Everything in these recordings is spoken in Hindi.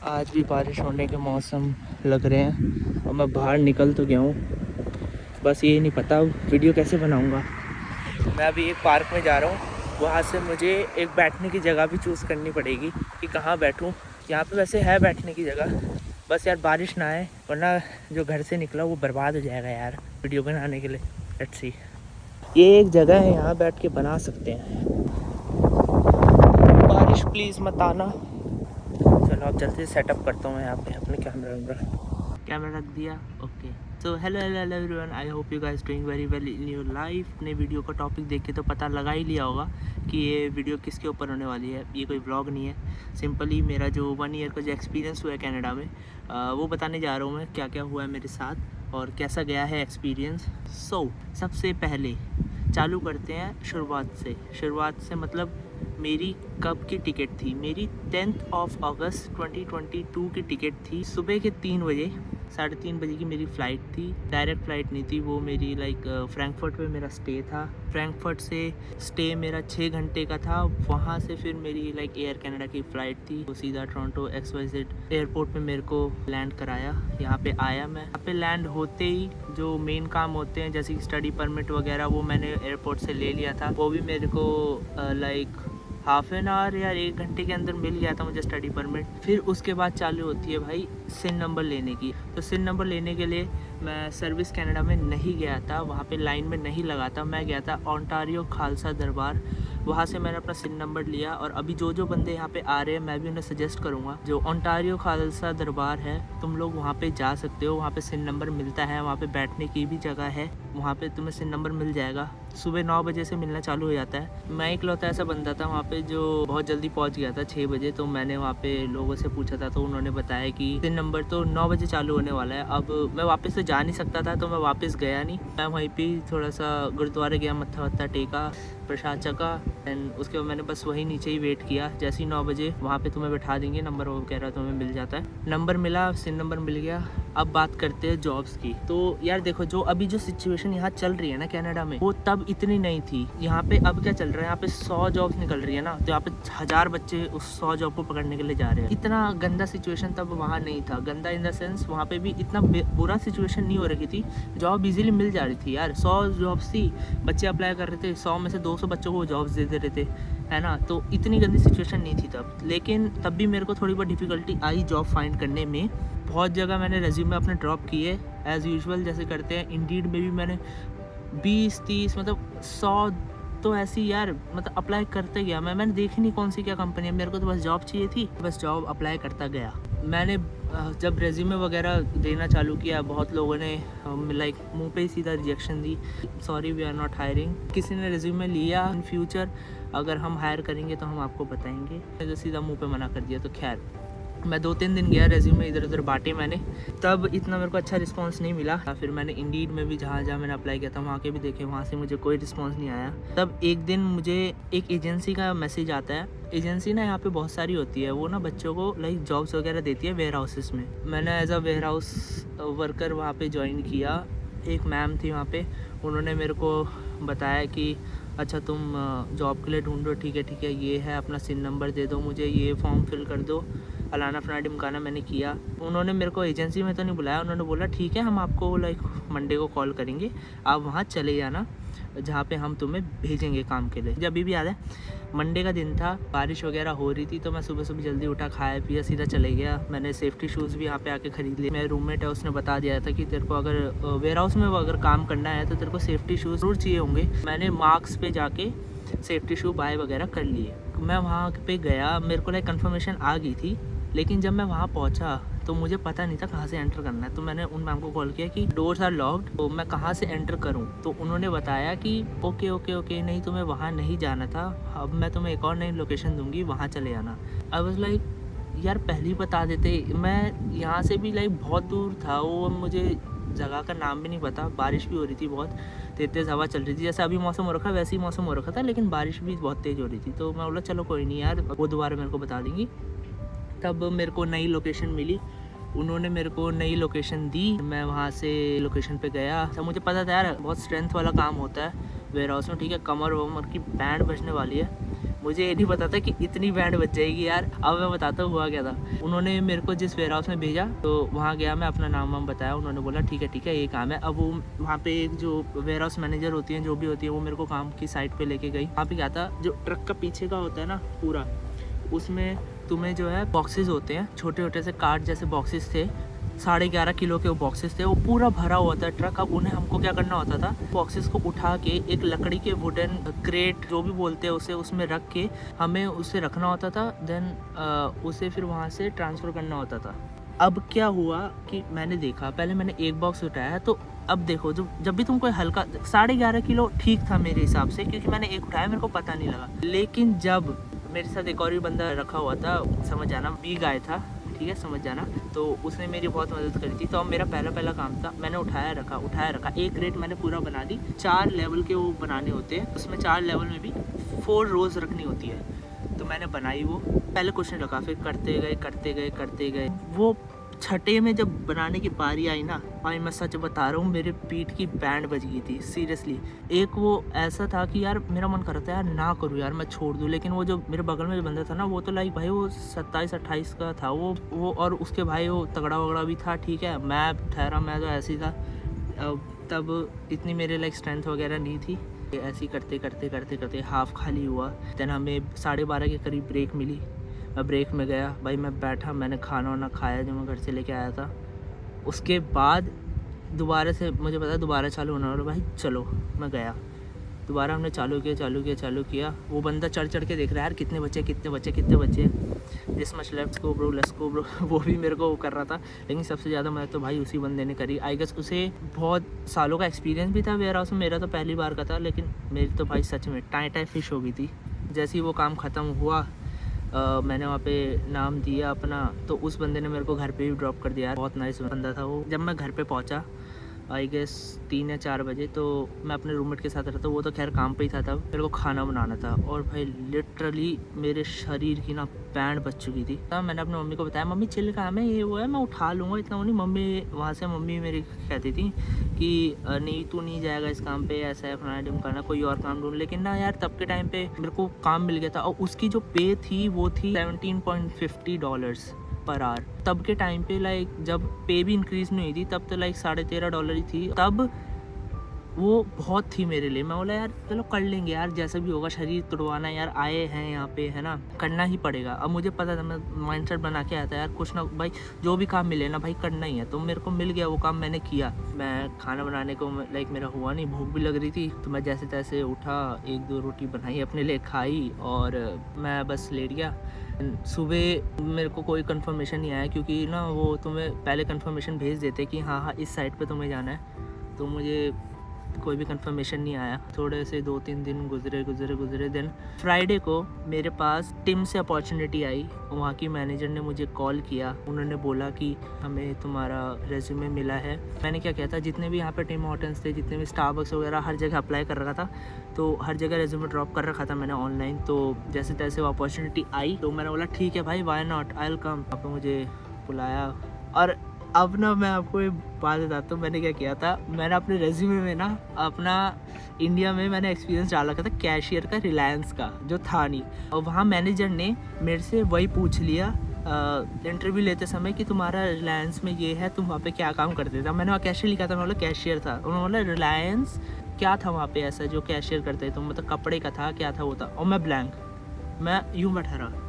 आज भी बारिश होने के मौसम लग रहे हैं और मैं बाहर निकल तो गया हूँ। बस ये नहीं पता वीडियो कैसे बनाऊँगा। मैं अभी एक पार्क में जा रहा हूँ, वहाँ से मुझे एक बैठने की जगह भी चूज़ करनी पड़ेगी कि कहाँ बैठूँ। यहाँ पे वैसे है बैठने की जगह, बस यार बारिश ना आए वरना जो घर से निकला वो बर्बाद हो जाएगा यार वीडियो बनाने के लिए। लेट्स सी, ये एक जगह है, यहाँ बैठ के बना सकते हैं। बारिश प्लीज़ मत आना। चलो अब जल्दी से सेटअप करता हूँ यहाँ पे अपने कैमरा रख दिया। Okay, so hello everyone, I hope you guys doing very well in your life. अपने वीडियो का टॉपिक देख के तो पता लगा ही लिया होगा कि ये वीडियो किसके ऊपर होने वाली है। ये कोई व्लॉग नहीं है, सिंपली मेरा जो 1 ईयर का जो एक्सपीरियंस हुआ है कनाडा में, वो बताने जा रहा हूँ मैं क्या क्या हुआ है मेरे साथ और कैसा गया है एक्सपीरियंस। सबसे पहले चालू करते हैं शुरुआत से मतलब मेरी कब की टिकट थी। मेरी 10 अगस्त 2022 की टिकट थी। सुबह के 3 बजे, 3:30 बजे की मेरी फ़्लाइट थी। डायरेक्ट फ़्लाइट नहीं थी वो मेरी, फ्रैंकफर्ट में मेरा स्टे था। फ्रैंकफर्ट से स्टे मेरा 6 घंटे का था। वहाँ से फिर मेरी एयर कनाडा की फ़्लाइट थी, वो सीधा टोरंटो XYZ एयरपोर्ट पे मेरे को लैंड कराया। यहाँ पे आया मैं। यहाँ पे लैंड होते ही जो मेन काम होते हैं जैसे कि स्टडी परमिट वगैरह, वो मैंने एयरपोर्ट से ले लिया था। वो भी मेरे को हाफ एन आवर या 1 घंटे के अंदर मिल गया था मुझे स्टडी परमिट। फिर उसके बाद चालू होती है भाई सिन नंबर लेने की। तो सिन नंबर लेने के लिए मैं सर्विस कनाडा में नहीं गया था, वहाँ पे लाइन में नहीं लगा था। मैं गया था ओंटारियो खालसा दरबार, वहाँ से मैंने अपना सिन नंबर लिया। और अभी जो बंदे यहाँ पे आ रहे हैं मैं भी उन्हें सजेस्ट करूँगा, जो ओंटारियो खालसा दरबार है तुम लोग वहाँ पे जा सकते हो। वहाँ पे सिन नंबर मिलता है, वहाँ पे बैठने की भी जगह है, वहाँ पे तुम्हें सिन नंबर मिल जाएगा। सुबह 9 बजे से मिलना चालू हो जाता है। मैं इकलौता ऐसा बंदा था वहाँ पे जो बहुत जल्दी पहुँच गया था 6 बजे। तो मैंने वहाँ पे लोगों से पूछा था तो उन्होंने बताया कि सिन नंबर तो 9 बजे चालू होने वाला है। अब मैं वापस तो जा नहीं सकता था तो मैं वापस गया नहीं। मैं वहीं पे थोड़ा सा गुरुद्वारे गया, मत्था वत्था टेका, प्रसाद चका, एंड उसके बाद मैंने बस वही नीचे ही वेट किया। जैसे ही 9 बजे वहाँ पे तुम्हें बैठा देंगे, नंबर वगैरह तुम्हें मिल जाता है। नंबर मिला, सिन नंबर मिल गया। अब बात करते हैं जॉब्स की। तो यार देखो, जो अभी जो सिचुएशन यहाँ चल रही है ना कनाडा में, वो तब इतनी नहीं थी। यहाँ पे अब क्या चल रहा है, यहाँ पे 100 जॉब्स निकल रही है ना, तो यहाँ पे 1000 बच्चे उस 100 जॉब को पकड़ने के लिए जा रहे हैं। इतना गंदा सिचुएशन तब वहाँ नहीं था। गंदा इन द सेंस वहाँ पे भी इतना बुरा सिचुएशन नहीं हो रही थी, जॉब इजीली मिल जा रही थी यार। 100 जॉब्स थी, बच्चे अप्लाई कर रहे थे, 100 में से 200 बच्चों को जॉब्स दे रहे थे, है ना। तो इतनी गंदी सिचुएशन नहीं थी तब। लेकिन तब भी मेरे को थोड़ी बहुत डिफ़िकल्टी आई जॉब फाइंड करने में। बहुत जगह मैंने रेज्यूमे अपने ड्रॉप किए एज़ यूजुअल जैसे करते हैं। इंडीड में भी मैंने 20-30 मतलब 100 तो ऐसी यार मतलब अप्लाई करते गया। मैंने देखी नहीं कौन सी क्या कंपनी है, मेरे को तो बस जॉब चाहिए थी, बस जॉब अप्लाई करता गया। मैंने जब रेज्यूमे वगैरह देना चालू किया, बहुत लोगों ने मुंह पे ही सीधा रिजेक्शन दी, sorry we are not hiring. किसी ने रेज्यूमे लिया, इन फ्यूचर अगर हम हायर करेंगे तो हम आपको बताएंगे, तो सीधा मुँह पे मना कर दिया। तो खैर मैं 2-3 दिन गया, रेज्यूमे इधर उधर बांटे मैंने, तब इतना मेरे को अच्छा रिस्पांस नहीं मिला। फिर मैंने इंडीड में भी जहाँ मैंने अप्लाई किया था वहाँ के भी देखे, वहाँ से मुझे कोई रिस्पांस नहीं आया। तब एक दिन मुझे एक एजेंसी का मैसेज आता है। एजेंसी ना यहाँ पे बहुत सारी होती है, वो ना बच्चों को जॉब्स वगैरह देती है वेयर हाउसेस में। मैंने as a warehouse worker वहाँ पर ज्वाइन किया। एक मैम थी वहाँ पर, उन्होंने मेरे को बताया कि अच्छा तुम जॉब के लिए ढूंढो, ठीक है, ये है अपना सिन नंबर दे दो मुझे, ये फॉर्म फिल कर दो, फलाना फलाना ढिमकाना। मैंने किया। उन्होंने मेरे को एजेंसी में तो नहीं बुलाया, उन्होंने बोला ठीक है हम आपको मंडे को कॉल करेंगे, आप वहाँ चले जाना जहाँ पे हम तुम्हें भेजेंगे काम के लिए। जब भी याद है मंडे का दिन था, बारिश वगैरह हो रही थी, तो मैं सुबह सुबह जल्दी उठा, खाया पिया, सीधा चले गया। मैंने सेफ्टी शूज़ भी यहाँ पे आके ख़रीद लिए। मेरे रूममेट है, उसने बता दिया था कि तेरे को अगर वेयर हाउस में अगर काम करना है तो तेरे को सेफ्टी शूज़ ज़रूर चाहिए होंगे। मैंने मार्क्स पे जाके सेफ्टी शू बाय वगैरह कर लिए। मैं वहाँ पे गया, मेरे को कंफर्मेशन आ गई थी, लेकिन जब मैं वहाँ पहुँचा तो मुझे पता नहीं था कहाँ से एंटर करना है। तो मैंने उन मैम को कॉल किया कि डोर्स आर लॉक्ड, तो मैं कहाँ से एंटर करूँ। तो उन्होंने बताया कि ओके नहीं, तुम्हें वहाँ नहीं जाना था, अब मैं तुम्हें एक और नई लोकेशन दूँगी, वहाँ चले जाना। आई वाज लाइक यार पहले ही बता देते। मैं यहाँ से भी बहुत दूर था, वो मुझे जगह का नाम भी नहीं पता। बारिश भी हो रही थी, बहुत तेज़ हवा चल रही थी। जैसे अभी मौसम हो रखा है वैसे ही मौसम हो रखा था, लेकिन बारिश भी बहुत तेज़ हो रही थी। तो मैं बोला चलो कोई नहीं यार, वो दोबारा मेरे को बता देंगी। तब मेरे को नई लोकेशन मिली, उन्होंने मेरे को नई लोकेशन दी। मैं वहाँ से लोकेशन पे गया। तो मुझे पता था यार बहुत स्ट्रेंथ वाला काम होता है वेयर हाउस में, ठीक है, कमर वमर की बैंड बजने वाली है। मुझे ये नहीं पता था कि इतनी बैंड बज जाएगी यार। अब मैं बताता हूँ हुआ क्या था। उन्होंने मेरे को जिस वेयर हाउस में भेजा तो वहाँ गया, मैं अपना नाम वाम बताया, उन्होंने बोला ठीक है ये काम है। अब वो वहाँ पे एक जो वेयर हाउस मैनेजर होती है, जो भी होती है, वो मेरे को काम की साइट पे लेके गई। वहाँ पे क्या था, जो ट्रक का पीछे का होता है ना पूरा, उसमें तुम्हें जो है बॉक्सेस होते हैं, छोटे छोटे से कार्ड जैसे बॉक्सेस थे, 11.5 किलो के वो बॉक्सेस थे, वो पूरा भरा हुआ था ट्रक। अब उन्हें हमको क्या करना होता था, बॉक्सेस को उठा के एक लकड़ी के वुडन क्रेट जो भी बोलते हैं उसे, उसमें रख के हमें उसे रखना होता था। देन उसे फिर वहाँ से ट्रांसफ़र करना होता था। अब क्या हुआ कि मैंने देखा, पहले मैंने एक बॉक्स उठाया, तो अब देखो जब भी तुम कोई हल्का 11.5 किलो ठीक था मेरे हिसाब से, क्योंकि मैंने एक उठाया, मेरे को पता नहीं लगा। लेकिन जब मेरे साथ एक और भी बंदा रखा हुआ था, समझ जाना बी गाय था, ठीक है, समझ जाना, तो उसने मेरी बहुत मदद करी थी। तो अब मेरा पहला काम था, मैंने उठाया रखा, एक रेट मैंने पूरा बना दी। 4 लेवल के वो बनाने होते हैं, उसमें 4 लेवल में भी 4 रोज़ रखनी होती है, तो मैंने बनाई वो। पहले कुछ नहीं रखा, फिर करते गए। वो छठे में जब बनाने की बारी आई ना भाई, मैं सच बता रहा हूँ, मेरे पीठ की बैंड बज गई थी सीरियसली। एक वो ऐसा था कि यार मेरा मन कर रहा था यार ना करूँ यार, मैं छोड़ दूँ। लेकिन वो जो मेरे बगल में जो बंदा था ना, वो तो लाइक भाई वो 27-28 का था वो, और उसके भाई वो तगड़ा वगड़ा भी था, ठीक है। मैं ठहरा, मैं तो ऐसे ही था, तब इतनी मेरे लाइक स्ट्रेंथ वगैरह नहीं थी। ऐसे ही करते हाफ खाली हुआ। देन हमें 12:30 के करीब ब्रेक मिली। मैं ब्रेक में गया भाई, मैं बैठा, मैंने खाना वाना खाया जो मैं घर से लेके आया था। उसके बाद दोबारा से मुझे पता दोबारा चालू होना वाला, भाई चलो, मैं गया दोबारा। हमने चालू किया। वो बंदा चढ़ के देख रहा है यार कितने बच्चे, this much let's go bro वो भी मेरे को कर रहा था। लेकिन सबसे ज़्यादा मदद तो भाई उसी बंदे ने करी। आई गेस उसे बहुत सालों का एक्सपीरियंस भी था वेयर हाउस में, मेरा तो पहली बार का था। लेकिन मेरी तो भाई सच में टाई फिश हो गई थी। जैसे ही वो काम ख़त्म हुआ, मैंने वहाँ पे नाम दिया अपना, तो उस बंदे ने मेरे को घर पे भी ड्रॉप कर दिया। बहुत नाइस बंदा था वो। जब मैं घर पे पहुँचा आई गेस 3 या 4 बजे, तो मैं अपने रूममेट के साथ रहता, वो तो खैर काम पे ही था। तब मेरे को खाना बनाना था, और भाई लिटरली मेरे शरीर की ना बैंड बज चुकी थी। तब मैंने अपनी मम्मी को बताया, मम्मी चिल काम है, ये वो है, मैं उठा लूँगा, इतना वो नहीं। मम्मी मेरी कहती थी कि नहीं तू नहीं जाएगा इस काम पे, ऐसा है फलाना ढिमकाना, कोई और काम ढूंढ। लेकिन ना यार तब के टाइम पे मेरे को काम मिल गया था, और उसकी जो पे थी वो थी $17.50 पर आवर। तब के टाइम पे लाइक जब पे भी इंक्रीज नहीं हुई थी, तब तो लाइक $13.5 ही थी। तब वो बहुत थी मेरे लिए। मैं बोला यार चलो कर लेंगे यार, जैसा भी होगा, शरीर तुड़वाना यार, आए हैं यहाँ पे, है ना, करना ही पड़ेगा। अब मुझे पता था, मैं माइंडसेट बना के आया था यार, कुछ ना भाई जो भी काम मिले ना भाई करना ही है। तो मेरे को मिल गया वो काम, मैंने किया। मैं खाना बनाने को लाइक मेरा हुआ नहीं, भूख भी लग रही थी, तो मैं जैसे तैसे उठा, 1-2 रोटी बनाई अपने लिए, खाई, और मैं बस लेट गया। सुबह मेरे को कोई कंफर्मेशन नहीं आया, क्योंकि ना वो तुम्हें पहले कंफर्मेशन भेज देते कि हाँ इस साइट पे तुम्हें जाना है। तो मुझे कोई भी कंफर्मेशन नहीं आया। थोड़े से 2-3 दिन गुजरे। देन फ्राइडे को मेरे पास टिम से अपॉर्चुनिटी आई। वहाँ की मैनेजर ने मुझे कॉल किया, उन्होंने बोला कि हमें तुम्हारा रेज्यूमे मिला है। मैंने क्या किया था, जितने भी यहाँ पे टिम हॉर्टन्स थे, जितने भी स्टारबक्स वगैरह, हर जगह अप्लाई कर रखा था। तो हर जगह रेज्यूमे ड्रॉप कर रखा था मैंने ऑनलाइन। तो जैसे तैसे वो अपॉर्चुनिटी आई, तो मैंने बोला ठीक है भाई, why not, I will come. आपने मुझे बुलाया। और अब ना मैं आपको एक बात बताता हूँ, मैंने क्या किया था। मैंने अपने रेज्यूमे में ना अपना इंडिया में मैंने एक्सपीरियंस डाल रखा था कैशियर का, रिलायंस का, जो था नहीं। और वहाँ मैनेजर ने मेरे से वही पूछ लिया इंटरव्यू लेते समय कि तुम्हारा रिलायंस में ये है, तुम वहाँ पे क्या काम करते थे। मैंने वहाँ कैशियर लिखा था, मैं बोला कैशियर था। उन्होंने बोला रिलायंस क्या था वहाँ पे ऐसा जो कैशियर करते थे, मतलब कपड़े का था, क्या था वो था। और मैं ब्लैंक, मैं यूँ बैठा रहा।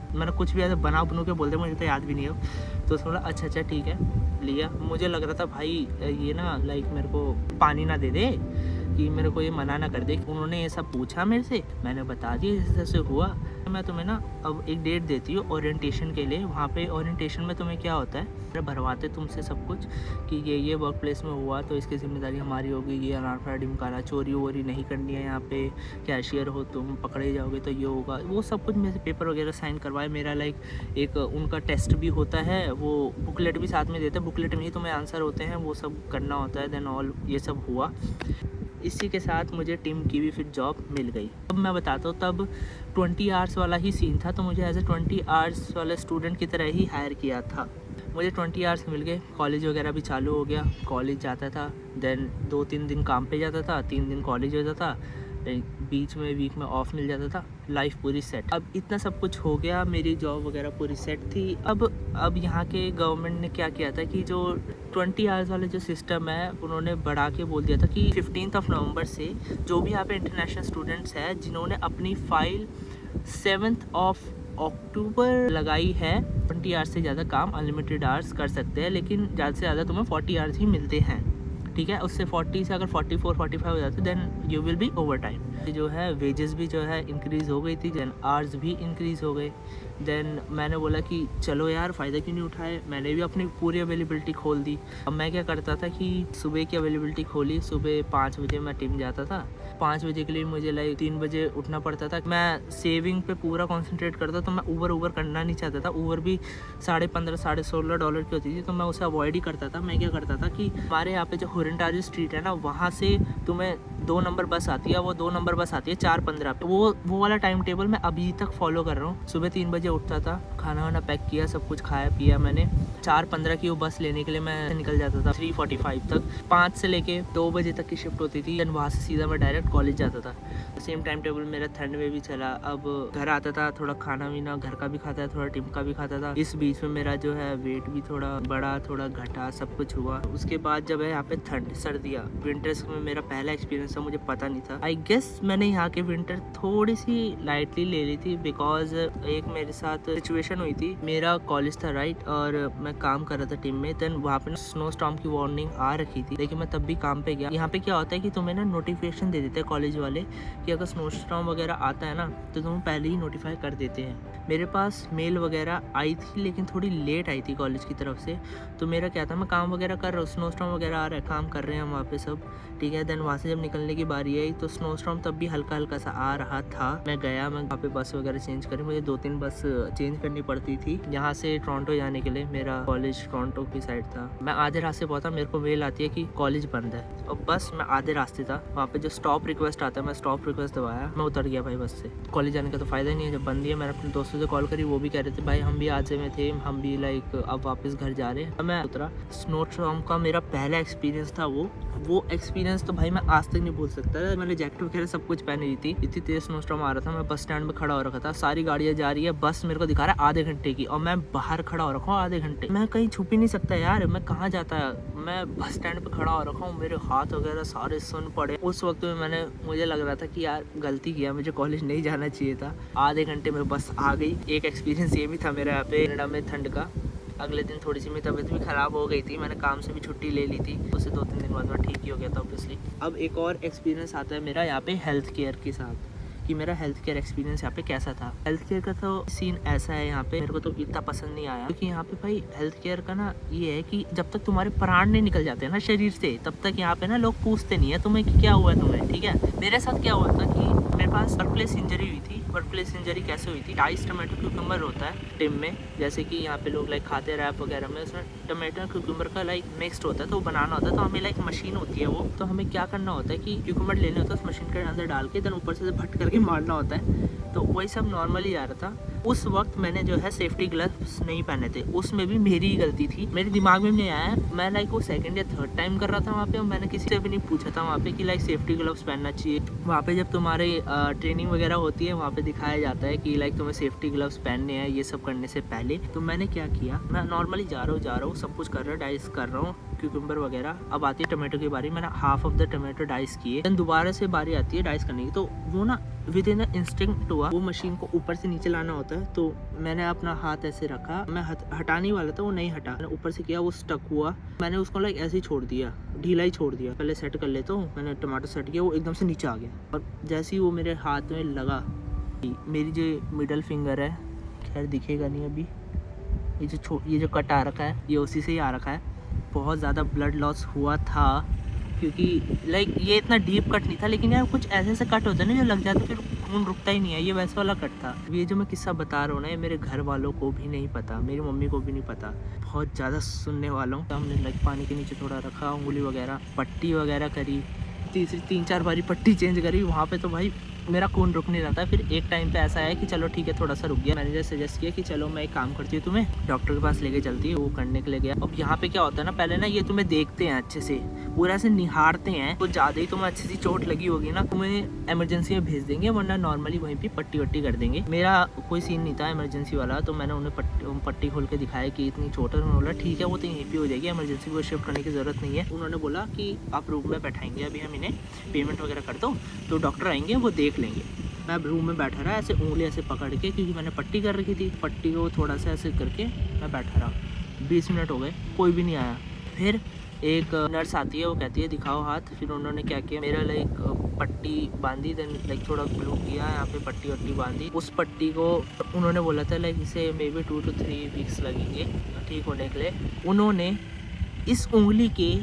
मैंने कुछ भी ऐसे बनू के बोलते, मुझे तो याद भी नहीं हो। तो उसने बोला अच्छा ठीक है, लिया। मुझे लग रहा था भाई ये ना लाइक मेरे को पानी ना दे दे, कि मेरे को ये मना ना कर दे। उन्होंने ये सब पूछा मेरे से, मैंने बता दिया जैसे जैसे हुआ। मैं तुम्हें ना अब एक डेट देती हूँ ओरिएंटेशन के लिए। वहाँ पे ओरिएंटेशन में तुम्हें क्या होता है, भरवाते तुमसे सब कुछ कि ये वर्क प्लेस में हुआ तो इसकी जिम्मेदारी हमारी होगी, ये अनारफा ढिमकाना, चोरी वोरी नहीं करनी है, यहाँ पे कैशियर हो तुम, पकड़े जाओगे तो ये होगा, वो सब कुछ मेरे से पेपर वगैरह साइन करवाए। मेरा लाइक एक उनका टेस्ट भी होता है, वो बुकलेट भी साथ में देते हैं, बुकलेट में ही तुम्हें आंसर होते हैं, वो सब करना होता है। देन ऑल ये सब हुआ। इसी के साथ मुझे टीम की भी फिर जॉब मिल गई। अब मैं बताता हूँ, तब 20 आवर्स वाला ही सीन था, तो मुझे एज ए 20 आवर्स वाले स्टूडेंट की तरह ही हायर किया था। मुझे 20 आवर्स मिल गए, कॉलेज वगैरह भी चालू हो गया, कॉलेज जाता था। देन 2-3 दिन काम पे जाता था, 3 दिन कॉलेज होता था। बीच में वीक में ऑफ मिल जाता था, लाइफ पूरी सेट। अब इतना सब कुछ हो गया, मेरी जॉब वगैरह पूरी सेट थी। अब यहाँ के गवर्नमेंट ने क्या किया था कि जो 20 आवर्स वाले जो सिस्टम है उन्होंने बढ़ा के बोल दिया था कि 15 नवंबर से जो भी यहाँ पे इंटरनेशनल स्टूडेंट्स हैं जिन्होंने अपनी फाइल 7 अक्टूबर लगाई है, 20 आवर्स से ज़्यादा काम अनलिमिटेड आवर्स कर सकते हैं, लेकिन ज़्यादा से ज़्यादा तुम्हें 40 आवर्स ही मिलते हैं, ठीक है। उससे 40 से अगर 44-45 हो जाते then you will be over time. जो है वेजेस भी जो है इंक्रीज़ हो गई थी, देन आवर्स भी इंक्रीज़ हो गए। देन मैंने बोला कि चलो यार फ़ायदा क्यों नहीं उठाए, मैंने भी अपनी पूरी अवेलेबिलिटी खोल दी। अब मैं क्या करता था कि सुबह की अवेलेबिलिटी खोली, सुबह 5 बजे मैं टीम जाता था। 5 बजे के लिए मुझे 3 बजे उठना पड़ता था। मैं सेविंग पे पूरा कॉन्सेंट्रेट करता, तो मैं ऊबर करना नहीं चाहता था। ऊबर भी $15-16 की होती थी, तो मैं उसे अवॉइड ही करता था। मैं क्या करता था कि हमारे यहाँ पे जो हुरनटारी स्ट्रीट है ना, वहाँ से तुम्हें 2 नंबर बस आती है, वो 2 नंबर बस आती है 4:15 पे। वो वाला टाइम टेबल मैं अभी तक फॉलो कर रहा हूँ। सुबह 3 बजे उठता था, खाना वाना पैक किया, सब कुछ खाया पिया मैंने। 4:15 की वो बस लेने के लिए मैं निकल जाता था 3:45 तक। 5 से लेके 2 बजे तक की शिफ्ट होती थी, देन वहाँ से सीधा मैं डायरेक्ट कॉलेज जाता था। सेम टाइम टेबल मेरा ठंड में भी चला। अब घर आता था, थोड़ा खाना वीना घर का भी खाता था, थोड़ा टीम का भी खाता था। इस बीच में मेरा जो है वेट भी थोड़ा बढ़ा, थोड़ा घटा, सब कुछ हुआ। उसके बाद जब है यहाँ पे ठंड सर्दियाँ विंटर्स में मेरा पहला एक्सपीरियंस था, मुझे पता नहीं था। आई गेस मैंने यहाँ के विंटर थोड़ी सी लाइटली ले ली थी, बिकॉज एक मेरे साथ सिचुएशन हुई थी। मेरा कॉलेज था राइट, और मैं काम कर रहा था टीम में। देन वहाँ पे स्नो स्टॉर्म की वार्निंग आ रखी थी, लेकिन मैं तब भी काम पे गया। यहाँ पे क्या होता है कि तुम्हें ना नोटिफिकेशन दे देते हैं कॉलेज वाले कि अगर स्नो स्टॉर्म वगैरह आता है ना, तो तुम्हें पहले ही नोटिफाई कर देते हैं। मेरे पास मेल वगैरह आई थी, लेकिन थोड़ी लेट आई थी कॉलेज की तरफ से। तो मेरा क्या था, मैं काम वगैरह कर रहा हूँ, स्नो स्टॉर्म वगैरह आ रहा है, काम कर रहे हैं वहाँ पे सब, ठीक है। देन वहाँ से जब निकलने की बारी आई, तो स्नो स्टॉर्म तब भी हल्का हल्का सा आ रहा था। मैं गया, मैं वहाँ पे बस वगैरह चेंज करी। मुझे 2-3 बस चेंज करनी पड़ती थी यहाँ से टोरंटो जाने के लिए। मेरा कॉलेज टोरंटो की साइड था। मैं आधे रास्ते पहुंचा, मेरे को मेल आती है कि कॉलेज बंद है, और बस मैं आधे रास्ते था। वहाँ पे जो स्टॉप रिक्वेस्ट आता है, मैं स्टॉप रिक्वेस्ट दबाया, मैं उतर गया भाई बस से। कॉलेज जाने का तो फायदा ही नहीं है जब बंद ही है। मैंने अपने दोस्तों से कॉल करी, वो भी कह रहे थे भाई हम भी आज में थे, हम भी अब वापस घर जा रहे हैं। मैं उतरा। स्नो स्टॉर्म का मेरा पहला एक्सपीरियंस था वो एक्सपीरियंस तो भाई मैं आज तक नहीं भूल सकता। मैंने जैकेट वगैरह सब कुछ पहनी हुई थी, इतनी तेज स्नो स्टॉर्म आ रहा था। मैं बस स्टैंड में खड़ा हो रखा था, सारी गाड़ियाँ जा रही है, बस मेरे को दिखा रहा है आधे घंटे की, और मैं बाहर खड़ा हो रखा हूँ आधे घंटे। मैं कहीं छुप ही नहीं सकता यार, मैं कहाँ जाता है। मैं बस स्टैंड पे खड़ा हो रखा हूँ, मेरे हाथ वगैरह सारे सुन पड़े। उस वक्त में मुझे लग रहा था कि यार गलती किया, मुझे कॉलेज नहीं जाना चाहिए था। आधे घंटे में बस आ गई। एक एक्सपीरियंस ये भी था मेरा यहाँ पे कनाडा में ठंड का। अगले दिन थोड़ी सी मेरी तबीयत भी ख़राब हो गई थी, मैंने काम से भी छुट्टी ले ली थी। उससे 2-3 दिन बाद मैं ठीक ही हो गया था ऑब्वियसली। अब एक और एक्सपीरियंस आता है मेरा यहाँ पे हेल्थ केयर के साथ, कि मेरा हेल्थ केयर एक्सपीरियंस यहाँ पे कैसा था। हेल्थ केयर का तो सीन ऐसा है यहाँ पे, मेरे को तो इतना पसंद नहीं आया, क्योंकि यहाँ पे भाई हेल्थ केयर का ना ये है कि जब तक तुम्हारे प्राण नहीं निकल जाते हैं ना शरीर से, तब तक यहाँ पे ना लोग पूछते नहीं है तुम्हें कि क्या हुआ है तुम्हें, ठीक है। मेरे साथ क्या हुआ था कि मेरे पास वर्क प्लेस इंजरी हुई थी। वर्क प्लेस इंजरी कैसे हुई थी, डाइस टमाटो क्यूकम्बर होता है टिम में, जैसे कि यहाँ पे लोग खाते हैं रैप वगैरह में, उसमें टमाटो क्यूकम्बर का मिक्सड होता है, तो वो बनाना होता है। तो हमें मशीन होती है वो, तो हमें क्या करना होता है कि क्यूकम्बर लेने होता है, उस मशीन के अंदर डाल के, देन ऊपर से भट करके मारना होता है। तो वही सब नॉर्मली आ रहा था। उस वक्त मैंने जो है सेफ्टी ग्लव्स नहीं पहने थे, उसमें भी मेरी ही गलती थी। मेरे दिमाग में नहीं आया, मैं वो 2nd या 3rd टाइम कर रहा था वहाँ पे, और मैंने किसी से भी नहीं पूछा था वहाँ पे कि सेफ्टी ग्लव्स पहनना चाहिए। वहाँ पे जब तुम्हारे ट्रेनिंग वगैरह होती है, वहाँ पे दिखाया जाता है कि तुम्हें सेफ्टी ग्लव्स पहनने हैं ये सब करने से पहले। तो मैंने क्या किया, मैं नॉर्मली जा रहा हूँ सब कुछ कर रहा हूँ, डाइस कर रहा हूँ क्यूकम्बर वगैरह। अब आती है टमाटो की बारी, मैंने half of the tomato dice किए, देन दोबारा से बारी आती है डाइस करने की। तो वो ना विद इन इंस्टिंक्ट हुआ, वो मशीन को ऊपर से नीचे लाना होता है। तो मैंने अपना हाथ ऐसे रखा, मैं हटाने वाला था, वो नहीं हटा, मैंने ऊपर से किया, वो स्टक हुआ। मैंने उसको ऐसे ही छोड़ दिया, ढीला ही छोड़ दिया, पहले सेट कर लेता हूँ। मैंने टमाटो सेट किया, वो एकदम से नीचे आ गया, और जैसे ही वो मेरे हाथ में लगा, मेरी जो मिडल फिंगर है, खैर दिखेगा नहीं अभी, ये जो कट आ रखा है, ये उसी से ही आ रखा है। बहुत ज़्यादा ब्लड लॉस हुआ था, क्योंकि ये इतना डीप कट नहीं था, लेकिन यार कुछ ऐसे कट होते हैं ना जो लग जाते फिर खून रुकता ही नहीं है, ये वैसा वाला कट था। ये जो मैं किस्सा बता रहा हूँ ना, ये मेरे घर वालों को भी नहीं पता, मेरी मम्मी को भी नहीं पता, बहुत ज़्यादा सुनने वाला हूँ। तो हमने पानी के नीचे थोड़ा रखा, उंगली वगैरह, पट्टी वगैरह करी, 3-4 बारी पट्टी चेंज करी। वहाँ पे तो भाई मेरा खून रुक नहीं रहा था। फिर एक टाइम पे ऐसा है कि चलो ठीक है थोड़ा सा रुक गया। मैनेजर सजेस्ट किया कि चलो मैं एक काम करती हूँ, तुम्हें डॉक्टर के पास लेके चलती है। वो करने के लिए गया। अब यहाँ पे क्या होता है ना, पहले ना ये तुम्हें देखते हैं अच्छे से, पूरा से निहारते हैं। तो ज़्यादा ही तुम्हें अच्छी सी चोट लगी होगी ना, तुम्हें इमरजेंसी में भेज देंगे, वरना नॉर्मली वहीं पे पट्टी वट्टी कर देंगे। मेरा कोई सीन नहीं था इमरजेंसी वाला, तो मैंने उन्हें पट्टी खोल के दिखाया कि इतनी चोट है। उन्होंने बोला ठीक है वो तो यहीं पे हो जाएगी, इमरजेंसी को शिफ्ट करने की ज़रूरत नहीं है। उन्होंने बोला कि आप रूम में बैठाएंगे, अभी हम इन्हें पेमेंट वगैरह कर दो, तो डॉक्टर आएंगे वो देख लेंगे। मैं रूम में बैठा रहा ऐसे उंगली ऐसे पकड़ के, क्योंकि मैंने पट्टी कर रखी थी। पट्टी को थोड़ा सा ऐसे करके मैं बैठा रहा। 20 मिनट हो गए, कोई भी नहीं आया। फिर एक नर्स आती है, वो कहती है दिखाओ हाथ। फिर उन्होंने क्या किया, मेरा लाइक पट्टी बांधी, देन लाइक थोड़ा ग्लू किया, यहाँ पे पट्टी वट्टी बांधी। उस पट्टी को उन्होंने बोला था लाइक इसे मे बी 2 to 3 वीक्स लगेंगे ठीक होने के लिए। उन्होंने इस उंगली के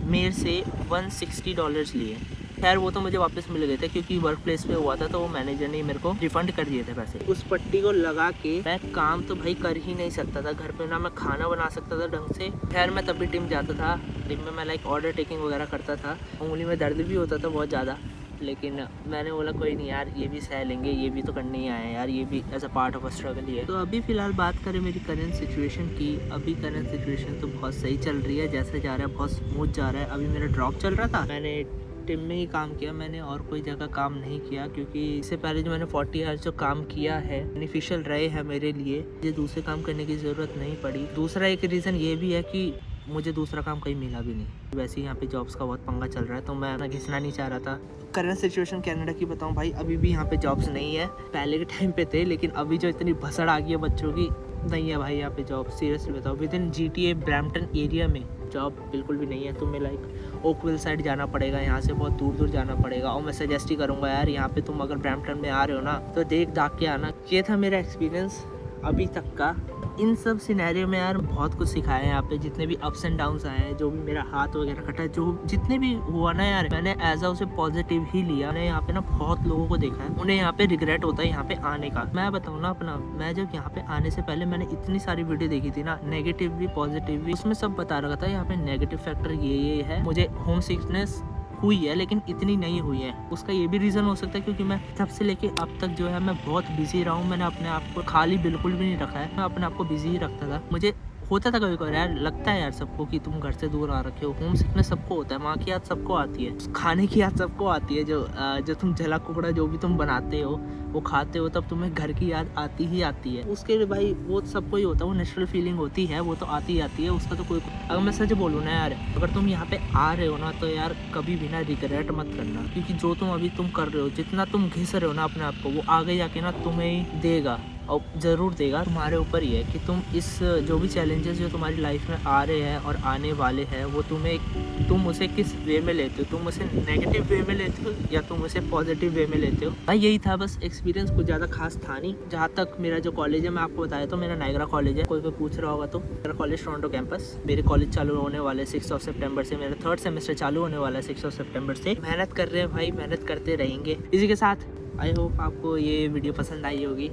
मेरे से $160 लिए। खैर वो तो मुझे वापस मिल गए थे, क्योंकि वर्क प्लेस पे हुआ था, तो वो मैनेजर ने मेरे को रिफंड कर दिए थे पैसे। उस पट्टी को लगा के मैं काम तो भाई कर ही नहीं सकता था घर पे, ना मैं खाना बना सकता था ढंग से। खैर मैं तब भी टिम जाता था, टिम में मैं लाइक ऑर्डर टेकिंग वगैरह करता था। उंगली में दर्द भी होता था बहुत ज़्यादा, लेकिन मैंने बोला कोई नहीं यार, ये भी सह लेंगे, ये भी तो करने ही आए हैं यार, ये भी as a part of a struggle ही है। तो अभी फ़िलहाल बात करें मेरी करंट सिचुएशन की। अभी करंट सिचुएशन तो बहुत सही चल रही है, जैसे जा रहा है बहुत स्मूथ जा रहा है। अभी मेरा ड्रॉप चल रहा था, मैंने टिम में ही काम किया, मैंने और कोई जगह काम नहीं किया, क्योंकि इससे पहले जो मैंने 40 आवर्स जो काम किया है बेनिफिशियल रहे हैं मेरे लिए। मुझे दूसरे काम करने की ज़रूरत नहीं पड़ी। दूसरा एक रीज़न ये भी है कि मुझे दूसरा काम कहीं मिला भी नहीं। वैसे ही यहाँ पे जॉब्स का बहुत पंगा चल रहा है, तो मैं घिसना नहीं चाह रहा था। करंट सिचुएशन कनाडा की बताऊँ भाई, अभी भी यहाँ पे जॉब्स नहीं है। पहले के टाइम पे थे, लेकिन अभी जो इतनी भसड़ आ गई है बच्चों की, नहीं है भाई यहाँ पे जॉब। सीरियसली बताओ, with in GTA Brampton area में जॉब बिल्कुल भी नहीं है। तुम्हें लाइक ओकविल साइड जाना पड़ेगा, यहाँ से बहुत दूर दूर जाना पड़ेगा। और मैं सजेस्ट ही करूँगा यार, यहाँ पे तुम अगर ब्रैम्पटन में आ रहे हो ना, तो देख दाख के आना। ये था मेरा एक्सपीरियंस अभी तक का। इन सब सिनेरियो में यार बहुत कुछ सिखाया है यहाँ पे, जितने भी अप्स एंड डाउन्स आए हैं, जो भी मेरा हाथ वगैरह कटा है, जो जितने भी हुआ ना यार, मैंने एज उसे पॉजिटिव ही लिया। मैंने यहाँ पे ना बहुत लोगों को देखा है, उन्हें यहाँ पे रिग्रेट होता है यहाँ पे आने का। मैं बताऊँ ना अपना, मैं जब यहाँ पे आने से पहले मैंने इतनी सारी वीडियो देखी थी ना, नेगेटिव भी पॉजिटिव भी, उसमें सब बता रखा था यहाँ पे नेगेटिव फैक्टर ये है। मुझे होम सिकनेस हुई है, लेकिन इतनी नहीं हुई है। उसका ये भी रीज़न हो सकता है क्योंकि मैं तब से लेके अब तक जो है मैं बहुत बिजी रहा हूँ। मैंने अपने आप को खाली बिल्कुल भी नहीं रखा है, मैं अपने आप को बिजी ही रखता था। मुझे होता था कभी कभी यार, लगता है यार सबको कि तुम घर से दूर आ रखे हो। होम सिकनेस सबको होता है, माँ की याद सबको आती है, खाने की याद सबको आती है। जो तुम जला कुकड़ा जो भी तुम बनाते हो वो खाते हो, तब तुम्हें घर की याद आती ही आती है। उसके लिए भाई वो सबको ही होता है, वो नेचुरल फीलिंग होती है, वो तो आती ही आती है, उसका तो कोई। अगर मैं सच बोलूँ ना यार, अगर तुम यहाँ पे आ रहे हो ना, तो यार कभी भी ना रिग्रेट मत करना, क्योंकि जो तुम अभी तुम कर रहे हो, जितना तुम घिस रहे हो ना अपने आप को, वो आगे जाके ना तुम्हें ही देगा, और ज़रूर देगा। तुम्हारे ऊपर ही है कि तुम इस जो भी चैलेंजेस जो तुम्हारी लाइफ में आ रहे हैं और आने वाले हैं, वो तुम उसे किस वे में लेते हो। तुम उसे नेगेटिव वे में लेते हो या तुम उसे पॉजिटिव वे में लेते हो। भाई यही था बस एक्सपीरियंस, कुछ ज़्यादा खास था नहीं। जहाँ तक मेरा जो कॉलेज है, मैं आपको बताया तो मेरा नायग्रा कॉलेज है, कोई पूछ रहा होगा तो। मेरा कॉलेज टोरंटो कैंपस, मेरे कॉलेज चालू होने वाले 6 सितंबर से। मेरा 3rd सेमेस्टर चालू होने वाला है 6 सितंबर से। मेहनत कर रहे हैं भाई, मेहनत करते रहेंगे। इसी के साथ आई होप आपको ये वीडियो पसंद आई होगी,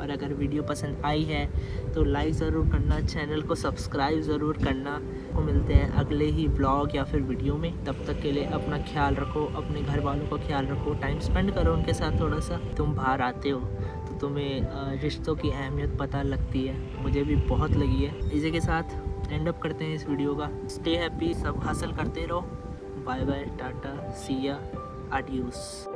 और अगर वीडियो पसंद आई है तो लाइक ज़रूर करना, चैनल को सब्सक्राइब ज़रूर करना। को मिलते हैं अगले ही ब्लॉग या फिर वीडियो में। तब तक के लिए अपना ख्याल रखो, अपने घर वालों का ख्याल रखो, टाइम स्पेंड करो उनके साथ थोड़ा सा। तुम बाहर आते हो तो तुम्हें रिश्तों की अहमियत पता लगती है, मुझे भी बहुत लगी है। इसी के साथ एंड अप करते हैं इस वीडियो का। स्टे हैप्पी, सब हासिल करते रहो। बाय बाय, टाटा, सी या, आडियोस।